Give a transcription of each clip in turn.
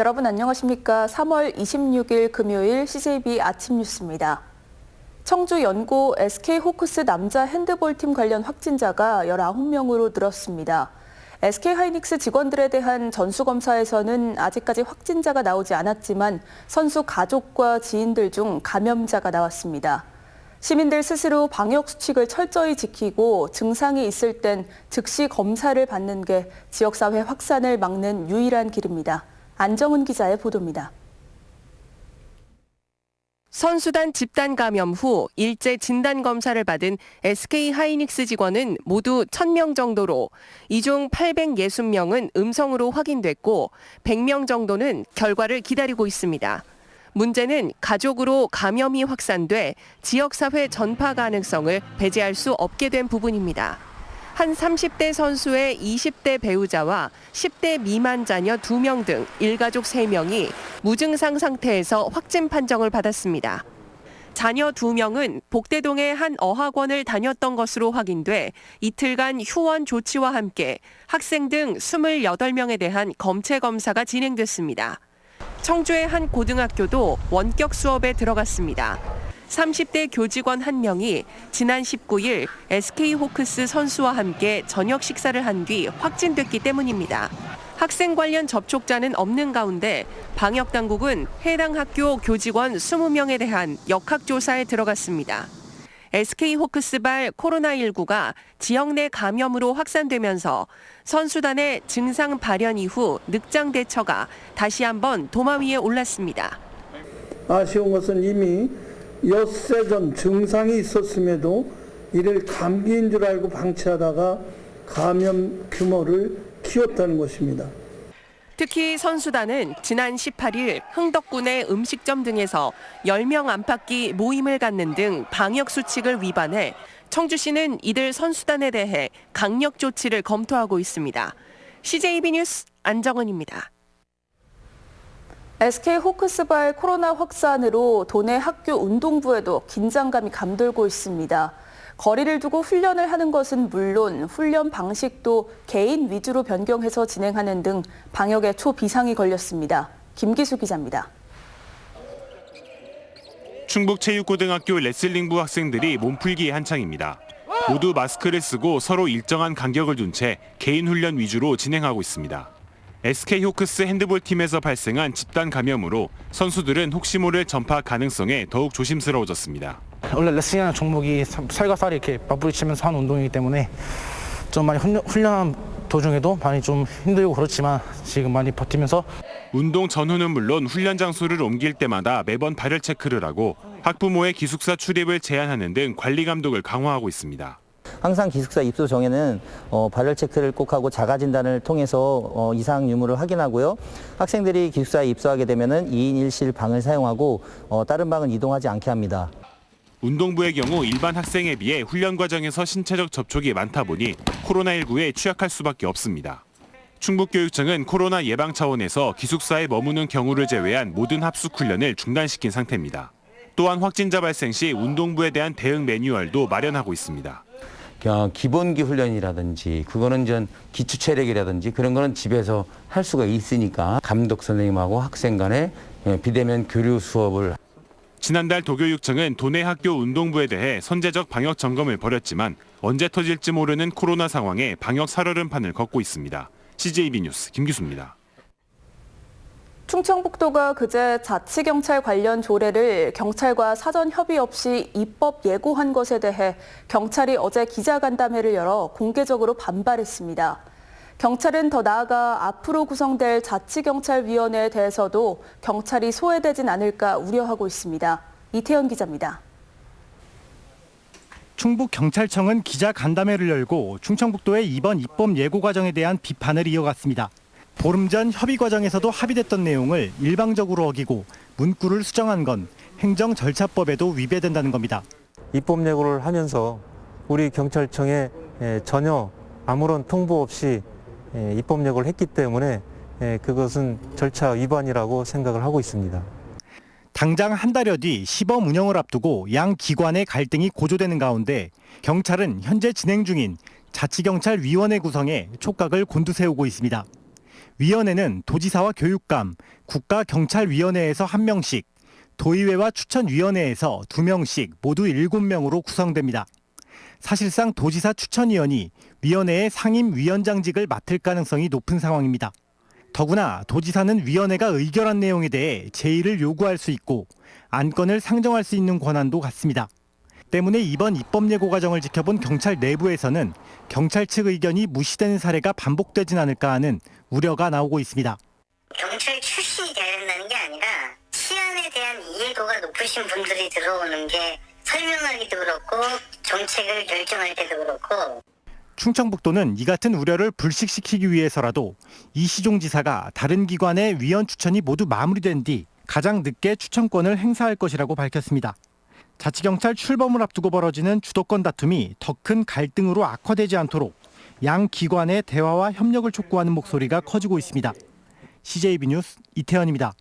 여러분 안녕하십니까? 3월 26일 금요일 CJB 아침 뉴스입니다. 청주 연고 SK호크스 남자 핸드볼팀 관련 확진자가 19명으로 늘었습니다. SK하이닉스 직원들에 대한 전수검사에서는 아직까지 확진자가 나오지 않았지만 선수 가족과 지인들 중 감염자가 나왔습니다. 시민들 스스로 방역수칙을 철저히 지키고 증상이 있을 땐 즉시 검사를 받는 게 지역사회 확산을 막는 유일한 길입니다. 안정은 기자의 보도입니다. 선수단 집단 감염 후 일제 진단 검사를 받은 SK하이닉스 직원은 모두 1,000명 정도로 이 중 860명은 음성으로 확인됐고 100명 정도는 결과를 기다리고 있습니다. 문제는 가족으로 감염이 확산돼 지역사회 전파 가능성을 배제할 수 없게 된 부분입니다. 한 30대 선수의 20대 배우자와 10대 미만 자녀 2명 등 일가족 3명이 무증상 상태에서 확진 판정을 받았습니다. 자녀 2명은 복대동의 한 어학원을 다녔던 것으로 확인돼 이틀간 휴원 조치와 함께 학생 등 28명에 대한 검체 검사가 진행됐습니다. 청주의 한 고등학교도 원격 수업에 들어갔습니다. 30대 교직원 1명이 지난 19일 SK호크스 선수와 함께 저녁 식사를 한 뒤 확진됐기 때문입니다. 학생 관련 접촉자는 없는 가운데 방역당국은 해당 학교 교직원 20명에 대한 역학조사에 들어갔습니다. SK호크스발 코로나19가 지역 내 감염으로 확산되면서 선수단의 증상 발현 이후 늑장 대처가 다시 한번 도마 위에 올랐습니다. 아쉬운 것은 이미 엿새 전 증상이 있었음에도 이를 감기인 줄 알고 방치하다가 감염 규모를 키웠다는 것입니다. 특히 선수단은 지난 18일 흥덕군의 음식점 등에서 10명 안팎이 모임을 갖는 등 방역 수칙을 위반해 청주시는 이들 선수단에 대해 강력 조치를 검토하고 있습니다. CJB 뉴스 안정은입니다. SK호크스발 코로나 확산으로 도내 학교 운동부에도 긴장감이 감돌고 있습니다. 거리를 두고 훈련을 하는 것은 물론 훈련 방식도 개인 위주로 변경해서 진행하는 등 방역에 초비상이 걸렸습니다. 김기수 기자입니다. 충북체육고등학교 레슬링부 학생들이 몸풀기에 한창입니다. 모두 마스크를 쓰고 서로 일정한 간격을 둔 채 개인 훈련 위주로 진행하고 있습니다. SK호크스 핸드볼팀에서 발생한 집단 감염으로 선수들은 혹시 모를 전파 가능성에 더욱 조심스러워졌습니다. 원래 레슬링이라는 종목이 살과 살이 이렇게 맞부딪히면서 하는 운동이기 때문에 좀 많이 훈련한 도중에도 많이 좀 힘들고 그렇지만 지금 많이 버티면서 운동 전후는 물론 훈련 장소를 옮길 때마다 매번 발열 체크를 하고 학부모의 기숙사 출입을 제한하는 등 관리 감독을 강화하고 있습니다. 항상 기숙사 입소 전에는 발열 체크를 꼭 하고 자가 진단을 통해서 이상 유무를 확인하고요. 학생들이 기숙사에 입소하게 되면은 2인 1실 방을 사용하고 다른 방은 이동하지 않게 합니다. 운동부의 경우 일반 학생에 비해 훈련 과정에서 신체적 접촉이 많다 보니 코로나19에 취약할 수밖에 없습니다. 충북교육청은 코로나 예방 차원에서 기숙사에 머무는 경우를 제외한 모든 합숙 훈련을 중단시킨 상태입니다. 또한 확진자 발생 시 운동부에 대한 대응 매뉴얼도 마련하고 있습니다. 기본기 훈련이라든지 그거는 전 기초 체력이라든지 그런 거는 집에서 할 수가 있으니까 감독 선생님하고 학생 간에 비대면 교류 수업을. 지난달 도교육청은 도내 학교 운동부에 대해 선제적 방역 점검을 벌였지만 언제 터질지 모르는 코로나 상황에 방역 살얼음판을 걷고 있습니다. CJB 뉴스 김기수입니다. 충청북도가 그제 자치경찰 관련 조례를 경찰과 사전 협의 없이 입법 예고한 것에 대해 경찰이 어제 기자간담회를 열어 공개적으로 반발했습니다. 경찰은 더 나아가 앞으로 구성될 자치경찰위원회에 대해서도 경찰이 소외되진 않을까 우려하고 있습니다. 이태현 기자입니다. 충북경찰청은 기자간담회를 열고 충청북도의 이번 입법 예고 과정에 대한 비판을 이어갔습니다. 보름 전 협의 과정에서도 합의됐던 내용을 일방적으로 어기고 문구를 수정한 건 행정절차법에도 위배된다는 겁니다. 입법 예고를 하면서 우리 경찰청에 전혀 아무런 통보 없이 입법 예고를 했기 때문에 그것은 절차 위반이라고 생각을 하고 있습니다. 당장 한 달여 뒤 시범 운영을 앞두고 양 기관의 갈등이 고조되는 가운데 경찰은 현재 진행 중인 자치경찰위원회 구성에 촉각을 곤두세우고 있습니다. 위원회는 도지사와 교육감, 국가경찰위원회에서 1명씩, 도의회와 추천위원회에서 2명씩 모두 7명으로 구성됩니다. 사실상 도지사 추천위원이 위원회의 상임위원장직을 맡을 가능성이 높은 상황입니다. 더구나 도지사는 위원회가 의결한 내용에 대해 제의를 요구할 수 있고 안건을 상정할 수 있는 권한도 갖습니다. 때문에 이번 입법 예고 과정을 지켜본 경찰 내부에서는 경찰 측 의견이 무시되는 사례가 반복되진 않을까 하는 우려가 나오고 있습니다. 경찰 출신이 돼야 된다는 게 아니라 치안에 대한 이해도가 높으신 분들이 들어오는 게 설명하기도 그렇고 정책을 결정할 때도 그렇고. 충청북도는 이 같은 우려를 불식시키기 위해서라도 이시종 지사가 다른 기관의 위원 추천이 모두 마무리된 뒤 가장 늦게 추천권을 행사할 것이라고 밝혔습니다. 자치경찰 출범을 앞두고 벌어지는 주도권 다툼이 더 큰 갈등으로 악화되지 않도록 양 기관의 대화와 협력을 촉구하는 목소리가 커지고 있습니다. CJB 뉴스 이태현입니다.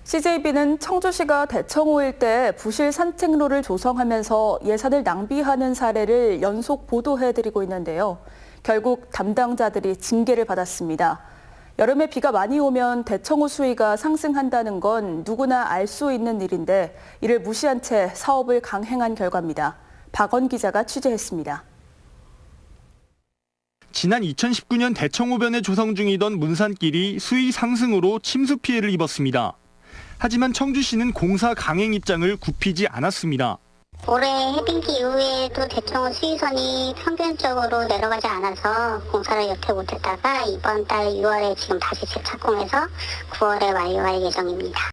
CJB는 청주시가 대청호 일대에 부실 산책로를 조성하면서 예산을 낭비하는 사례를 연속 보도해드리고 있는데요. 결국 담당자들이 징계를 받았습니다. 여름에 비가 많이 오면 대청호 수위가 상승한다는 건 누구나 알 수 있는 일인데 이를 무시한 채 사업을 강행한 결과입니다. 박원 기자가 취재했습니다. 지난 2019년 대청호변에 조성 중이던 문산길이 수위 상승으로 침수 피해를 입었습니다. 하지만 청주시는 공사 강행 입장을 굽히지 않았습니다. 올해 해빙기 이후에도 대청호 수위선이 평균적으로 내려가지 않아서 공사를 여태 못했다가 이번 달 6월에 지금 다시 재착공해서 9월에 완료할 예정입니다.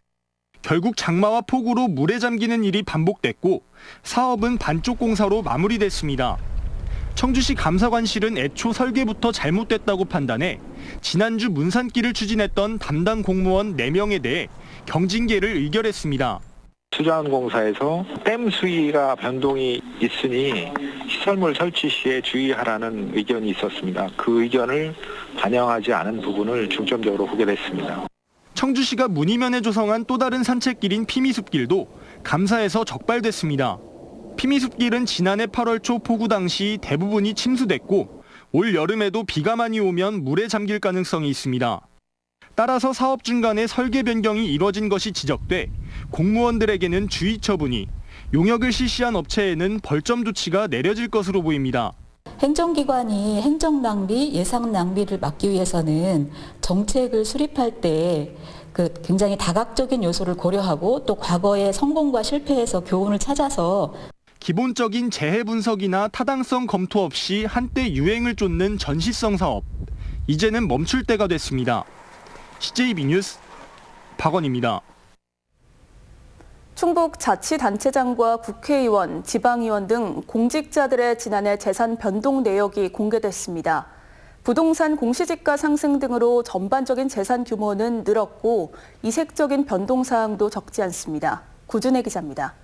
결국 장마와 폭우로 물에 잠기는 일이 반복됐고 사업은 반쪽 공사로 마무리됐습니다. 청주시 감사관실은 애초 설계부터 잘못됐다고 판단해 지난주 문산길을 추진했던 담당 공무원 4명에 대해 경징계를 의결했습니다. 수자원 공사에서 댐 수위가 변동이 있으니 시설물 설치 시에 주의하라는 의견이 있었습니다. 그 의견을 반영하지 않은 부분을 중점적으로 후결했습니다. 청주시가 문이면에 조성한 또 다른 산책길인 피미숲길도 감사에서 적발됐습니다. 피미숲길은 지난해 8월 초 폭우 당시 대부분이 침수됐고 올 여름에도 비가 많이 오면 물에 잠길 가능성이 있습니다. 따라서 사업 중간에 설계 변경이 이뤄진 것이 지적돼 공무원들에게는 주의 처분이, 용역을 실시한 업체에는 벌점 조치가 내려질 것으로 보입니다. 행정기관이 행정 낭비, 예산 낭비를 막기 위해서는 정책을 수립할 때 굉장히 다각적인 요소를 고려하고 또 과거의 성공과 실패에서 교훈을 찾아서 기본적인 재해 분석이나 타당성 검토 없이 한때 유행을 쫓는 전시성 사업. 이제는 멈출 때가 됐습니다. CJB 뉴스 박원입니다. 충북 자치단체장과 국회의원, 지방의원 등 공직자들의 지난해 재산 변동 내역이 공개됐습니다. 부동산 공시지가 상승 등으로 전반적인 재산 규모는 늘었고 이색적인 변동 사항도 적지 않습니다. 구준혜 기자입니다.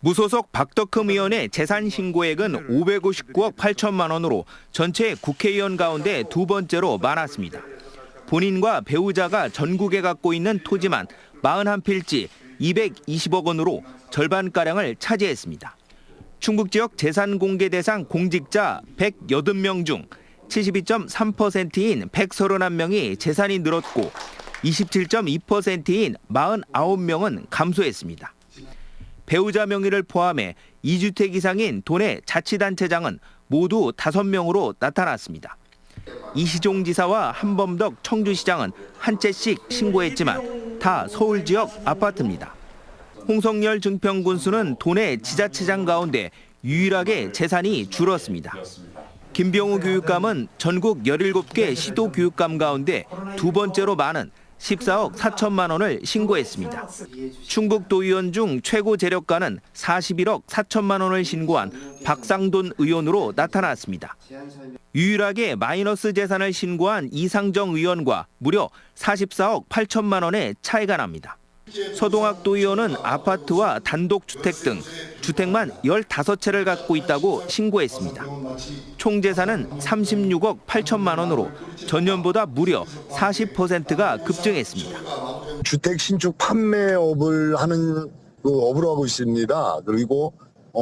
무소속 박덕흠 의원의 재산 신고액은 559억 8천만 원으로 전체 국회의원 가운데 두 번째로 많았습니다. 본인과 배우자가 전국에 갖고 있는 토지만 41필지 220억 원으로 절반가량을 차지했습니다. 충북 지역 재산 공개 대상 공직자 180명 중 72.3%인 131명이 재산이 늘었고 27.2%인 49명은 감소했습니다. 배우자 명의를 포함해 2주택 이상인 도내 자치단체장은 모두 5명으로 나타났습니다. 이시종 지사와 한범덕 청주시장은 한 채씩 신고했지만 다 서울 지역 아파트입니다. 홍성열 증평군수는 도내 지자체장 가운데 유일하게 재산이 줄었습니다. 김병우 교육감은 전국 17개 시도 교육감 가운데 두 번째로 많은 14억 4천만 원을 신고했습니다. 충북도의원 중 최고 재력가는 41억 4천만 원을 신고한 박상돈 의원으로 나타났습니다. 유일하게 마이너스 재산을 신고한 이상정 의원과 무려 44억 8천만 원의 차이가 납니다. 서동학 도의원은 아파트와 단독주택 등 주택만 15채를 갖고 있다고 신고했습니다. 총 재산은 36억 8천만 원으로 전년보다 무려 40%가 급증했습니다. 주택 신축 판매업을 하는 업으로 하고 있습니다. 그리고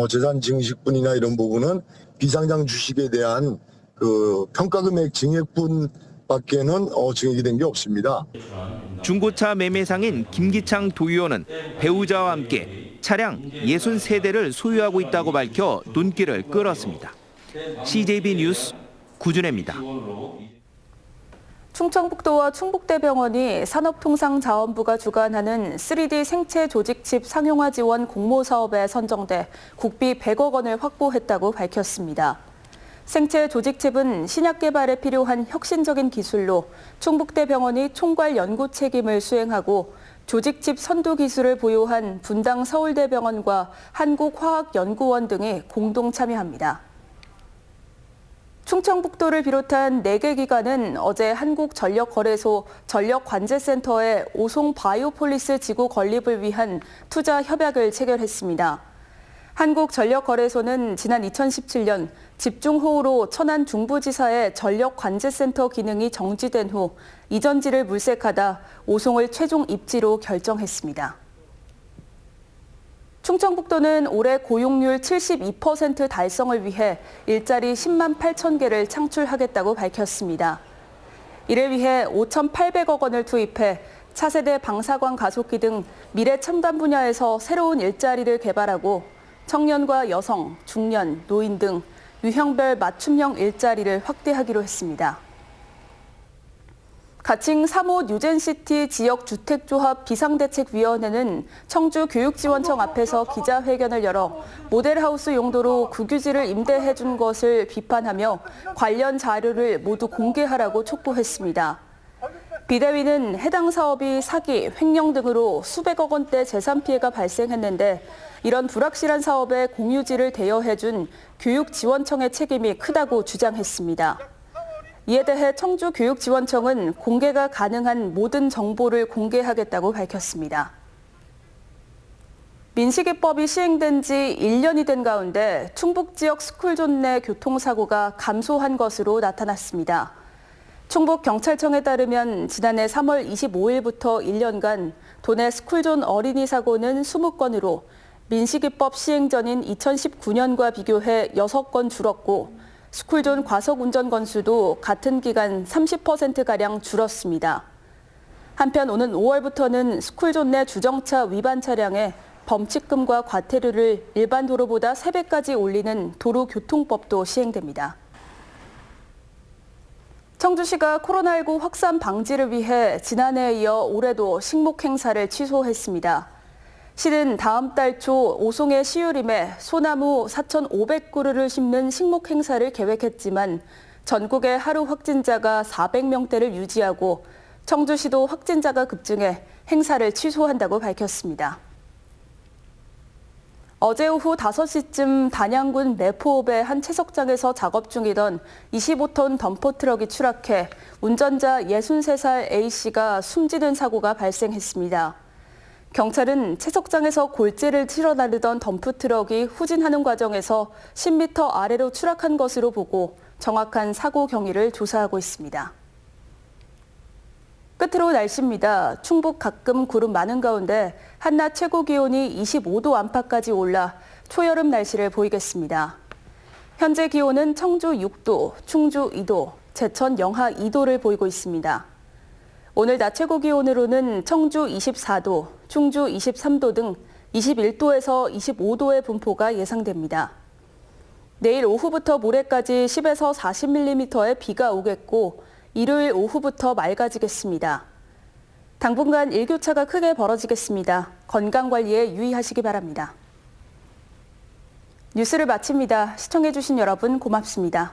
재산 증식분이나 이런 부분은 비상장 주식에 대한 그 평가금액 증액분밖에는 증액이 된 게 없습니다. 중고차 매매상인 김기창 도의원은 배우자와 함께 차량 63대를 소유하고 있다고 밝혀 눈길을 끌었습니다. CJB 뉴스 구준혜입니다. 충청북도와 충북대병원이 산업통상자원부가 주관하는 3D 생체 조직칩 상용화 지원 공모 사업에 선정돼 국비 100억 원을 확보했다고 밝혔습니다. 생체 조직칩은 신약 개발에 필요한 혁신적인 기술로 충북대병원이 총괄 연구 책임을 수행하고 조직칩 선도 기술을 보유한 분당 서울대병원과 한국화학연구원 등이 공동 참여합니다. 충청북도를 비롯한 4개 기관은 어제 한국전력거래소 전력관제센터에 오송 바이오폴리스 지구 건립을 위한 투자 협약을 체결했습니다. 한국전력거래소는 지난 2017년 집중호우로 천안 중부지사의 전력관제센터 기능이 정지된 후 이전지를 물색하다 오송을 최종 입지로 결정했습니다. 충청북도는 올해 고용률 72% 달성을 위해 일자리 10만 8천 개를 창출하겠다고 밝혔습니다. 이를 위해 5,800억 원을 투입해 차세대 방사광 가속기 등 미래 첨단 분야에서 새로운 일자리를 개발하고 청년과 여성, 중년, 노인 등 유형별 맞춤형 일자리를 확대하기로 했습니다. 가칭 3호 뉴젠시티 지역주택조합 비상대책위원회는 청주교육지원청 앞에서 기자회견을 열어 모델하우스 용도로 국유지를 임대해준 것을 비판하며 관련 자료를 모두 공개하라고 촉구했습니다. 비대위는 해당 사업이 사기, 횡령 등으로 수백억 원대 재산 피해가 발생했는데 이런 불확실한 사업에 공유지를 대여해준 교육지원청의 책임이 크다고 주장했습니다. 이에 대해 청주교육지원청은 공개가 가능한 모든 정보를 공개하겠다고 밝혔습니다. 민식이법이 시행된 지 1년이 된 가운데 충북 지역 스쿨존 내 교통사고가 감소한 것으로 나타났습니다. 충북경찰청에 따르면 지난해 3월 25일부터 1년간 도내 스쿨존 어린이 사고는 20건으로 민식이법 시행 전인 2019년과 비교해 6건 줄었고 스쿨존 과속 운전 건수도 같은 기간 30%가량 줄었습니다. 한편 오는 5월부터는 스쿨존 내 주정차 위반 차량에 범칙금과 과태료를 일반 도로보다 3배까지 올리는 도로교통법도 시행됩니다. 청주시가 코로나19 확산 방지를 위해 지난해에 이어 올해도 식목 행사를 취소했습니다. 시는 다음 달 초 오송의 시유림에 소나무 4,500그루를 심는 식목 행사를 계획했지만 전국의 하루 확진자가 400명대를 유지하고 청주시도 확진자가 급증해 행사를 취소한다고 밝혔습니다. 어제 오후 5시쯤 단양군 매포읍의 한 채석장에서 작업 중이던 25톤 덤퍼트럭이 추락해 운전자 63살 A씨가 숨지는 사고가 발생했습니다. 경찰은 채석장에서 골재를 치러 나르던 덤프트럭이 후진하는 과정에서 10m 아래로 추락한 것으로 보고 정확한 사고 경위를 조사하고 있습니다. 끝으로 날씨입니다. 충북 가끔 구름 많은 가운데 한낮 최고 기온이 25도 안팎까지 올라 초여름 날씨를 보이겠습니다. 현재 기온은 청주 6도, 충주 2도, 제천 영하 2도를 보이고 있습니다. 오늘 낮 최고 기온으로는 청주 24도, 충주 23도 등 21도에서 25도의 분포가 예상됩니다. 내일 오후부터 모레까지 10에서 40mm의 비가 오겠고 일요일 오후부터 맑아지겠습니다. 당분간 일교차가 크게 벌어지겠습니다. 건강관리에 유의하시기 바랍니다. 뉴스를 마칩니다. 시청해주신 여러분 고맙습니다.